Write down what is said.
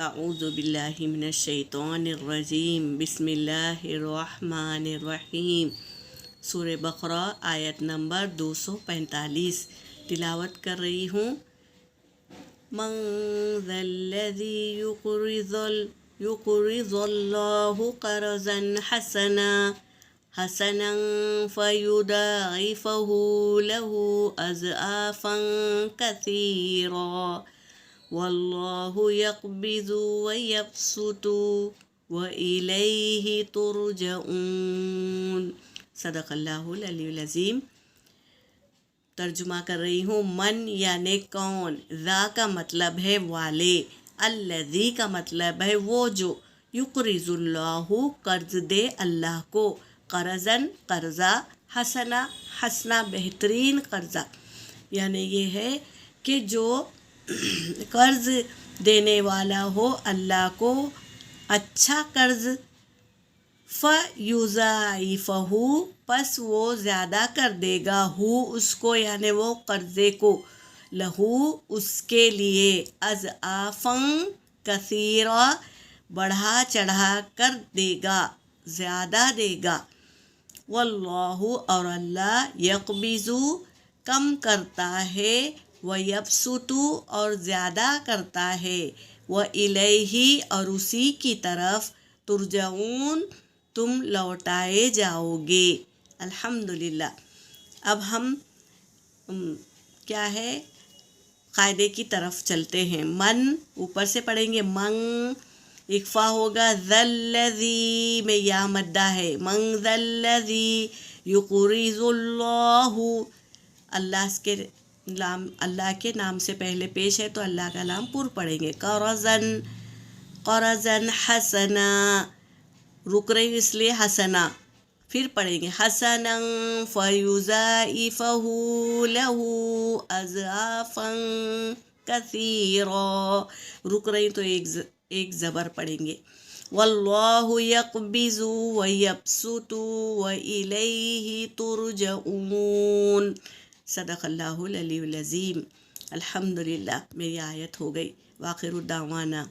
اعوذ باللہ من الشیطان الرجیم بسم اللہ الرحمن الرحیم۔ سورہ بقرہ آیت نمبر 245 تلاوت کر رہی ہوں۔ من ذا الذی یقرض اللہ قرضا حسنا فیضاعفہ لہ اضعافا کثیرا واللہ یقبض ویبسط وإلیہ ترجعون۔ صدق اللہ العلی العظیم۔ ترجمہ کر رہی ہوں۔ من یعنی کون، ذا کا مطلب ہے والے، الذی کا مطلب ہے وہ جو، یقرض اللہ قرض دے اللہ کو، قرضاً قرضہ، حسنا حسنا بہترین قرضہ، یعنی یہ ہے کہ جو قرض دینے والا ہو اللہ کو اچھا قرض، فَيُضَاعِفَهُ پس وہ زیادہ کر دے گا، ہو اس کو یعنی وہ قرضے کو، لہو اس کے لیے، اضعافاً کثیرا بڑھا چڑھا کر دے گا، زیادہ دے گا، واللہ اور اللہ، یقبض کم کرتا ہے، ویبسط اور زیادہ کرتا ہے، وإلیہ اور اسی کی طرف، ترجعون تم لوٹائے جاؤ گے۔ الحمدللہ۔ اب ہم کیا ہے قاعدے کی طرف چلتے ہیں۔ من اوپر سے پڑھیں گے، من اکفا ہوگا، ذا الذی میں یا مدہ ہے، من ذا الذی یقرض اللہ، اللہ کے نام سے پہلے پیش ہے تو اللہ کا نام پر پڑھیں گے، قرضاً حسنا، رک رہی ہوں اس لیے حسنا، پھر پڑھیں گے حسنا فیضاعفہ لہ اضعافا کثیرا، رک رہی ہوں تو ایک زبر پڑھیں گے، واللہ یقبض ویبسط وإلیہ ترجعون۔ صدق اللہ العلی العظیم۔ الحمدللہ، میری آیت ہو گئی۔ وآخر دعوانا